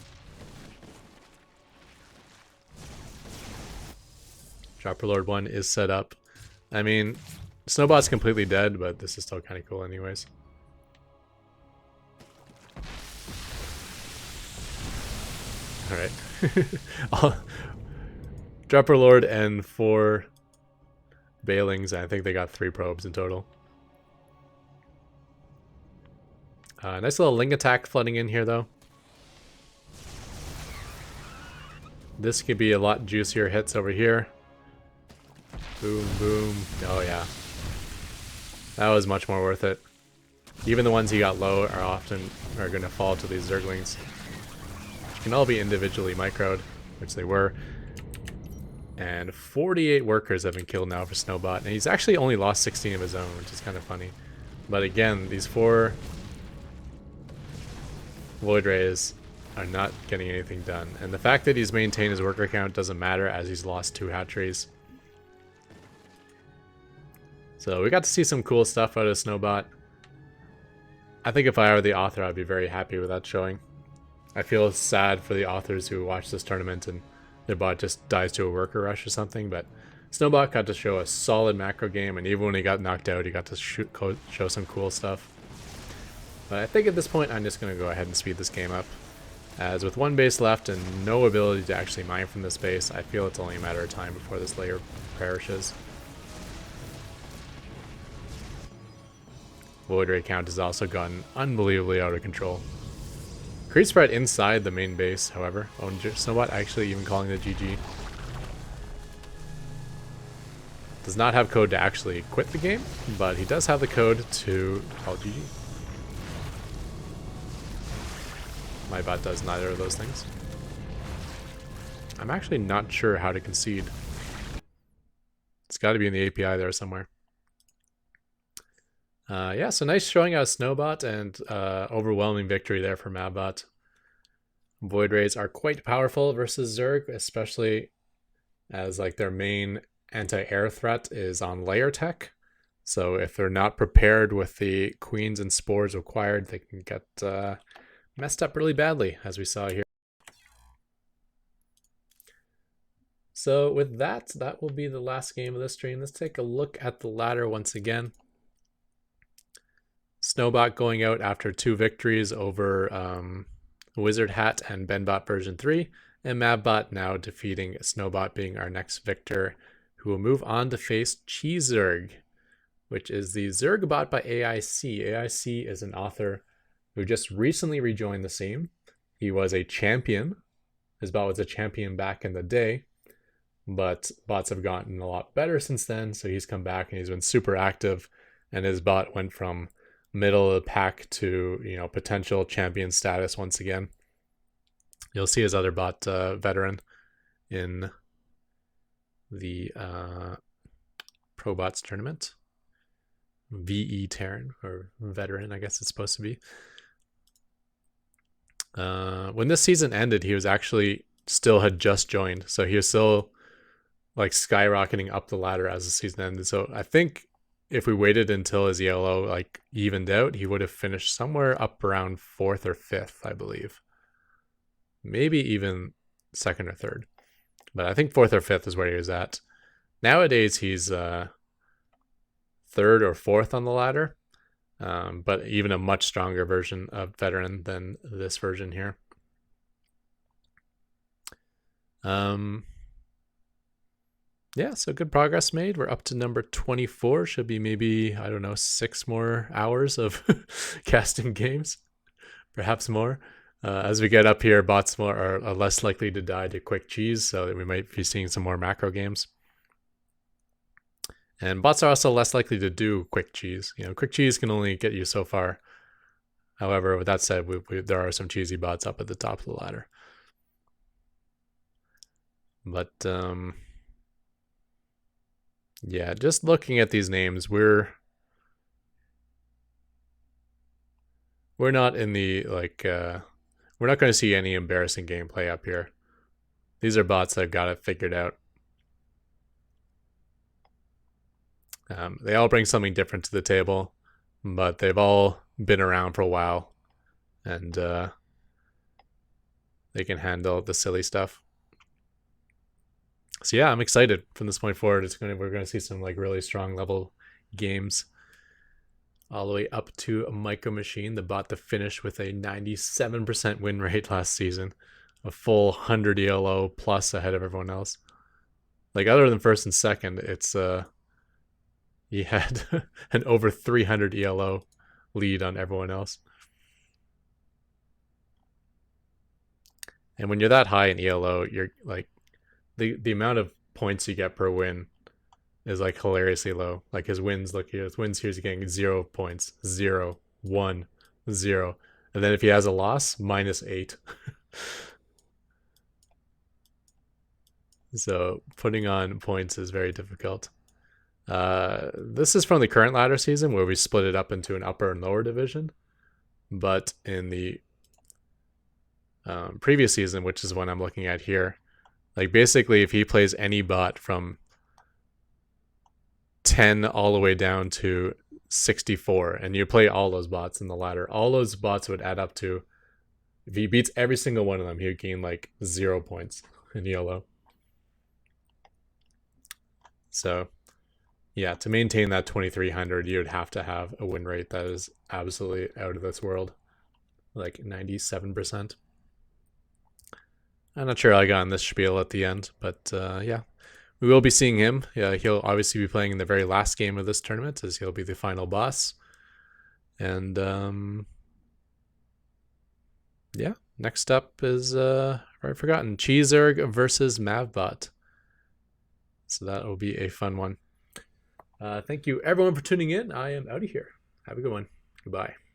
[SPEAKER 1] Dropper Lord 1 is set up. I mean, Snowbot's completely dead, but this is still kind of cool anyways. Alright. Dropper Lord and 4 Bailings. I think they got 3 probes in total. Nice little Ling attack flooding in here, though. This could be a lot juicier hits over here. Boom, boom. Oh, yeah. That was much more worth it. Even the ones he got low are going to fall to these Zerglings. Which can all be individually microed, which they were. And 48 workers have been killed now for Snowbot. And he's actually only lost 16 of his own, which is kind of funny. But again, these 4... Void Rays are not getting anything done. And the fact that he's maintained his worker count doesn't matter, as he's lost 2 hatcheries. So we got to see some cool stuff out of Snowbot. I think if I were the author, I'd be very happy with that showing. I feel sad for the authors who watch this tournament and their bot just dies to a worker rush or something, but Snowbot got to show a solid macro game, and even when he got knocked out, he got to show some cool stuff. But I think at this point, I'm just going to go ahead and speed this game up. As with 1 base left and no ability to actually mine from this base, I feel it's only a matter of time before this layer perishes. Void Ray count has also gotten unbelievably out of control. Creep spread inside the main base, however. Oh, and Snowbot actually even calling the GG. Does not have code to actually quit the game, but he does have the code to call GG. My bot does neither of those things. I'm actually not sure how to concede. It's got to be in the API there somewhere. Yeah, so nice showing out Snowbot and overwhelming victory there for Mavbot. Void Rays are quite powerful versus Zerg, especially as like their main anti-air threat is on layer tech. So if they're not prepared with the queens and spores required, they can get messed up really badly, as we saw here. So with that, that will be the last game of this stream. Let's take a look at the ladder once again. Snowbot going out after 2 victories over Wizard Hat and Benbot version 3, and Mavbot now defeating Snowbot, being our next victor, who will move on to face Cheezerg, which is the Zerg bot by AIC. AIC is an author who just recently rejoined the scene. He was a champion. His bot was a champion back in the day, but bots have gotten a lot better since then, so he's come back and he's been super active, and his bot went from middle of the pack to, you know, potential champion status once again. You'll see his other bot, veteran, in the Pro Bots tournament. VE Terran, or veteran, I guess it's supposed to be. When this season ended, he was actually still had just joined, so he was still like skyrocketing up the ladder as the season ended. So I think if we waited until his ELO like evened out, he would have finished somewhere up around 4th or 5th, I believe. Maybe even 2nd or 3rd. But I think 4th or 5th is where he was at. Nowadays, he's 3rd or 4th on the ladder. But even a much stronger version of veteran than this version here. Yeah, so good progress made. We're up to number 24. Should be maybe, I don't know, 6 more hours of casting games, perhaps more. As we get up here, bots are less likely to die to quick cheese, so that we might be seeing some more macro games. And bots are also less likely to do quick cheese. You know, quick cheese can only get you so far. However, with that said, there are some cheesy bots up at the top of the ladder. But yeah, just looking at these names, we're not in the we're not going to see any embarrassing gameplay up here. These are bots that have got it figured out. They all bring something different to the table, but they've all been around for a while, and they can handle the silly stuff. So yeah, I'm excited from this point forward. We're going to see some like really strong level games, all the way up to a Micro Machine, the bot to finish with a 97% win rate last season, a full 100 ELO plus ahead of everyone else. Like other than 1st and 2nd, it's he had an over 300 ELO lead on everyone else. And when you're that high in ELO, you're like the amount of points you get per win is like hilariously low. Like his wins, look here, his wins here is getting 0 points, 0, 1, 0. And then if he has a loss, -8. So putting on points is very difficult. This is from the current ladder season where we split it up into an upper and lower division. But in the previous season, which is what I'm looking at here, like basically if he plays any bot from 10 all the way down to 64, and you play all those bots in the ladder, all those bots would add up to, if he beats every single one of them, he would gain like 0 points in YOLO. So yeah, to maintain that 2300, you would have to have a win rate that is absolutely out of this world, like 97%. I'm not sure how I got on this spiel at the end, but yeah, we will be seeing him. Yeah, he'll obviously be playing in the very last game of this tournament, as he'll be the final boss. And yeah, next up is I've forgotten, Cheezerg versus Mavbot. So that will be a fun one. Thank you everyone for tuning in. I am out of here. Have a good one. Goodbye.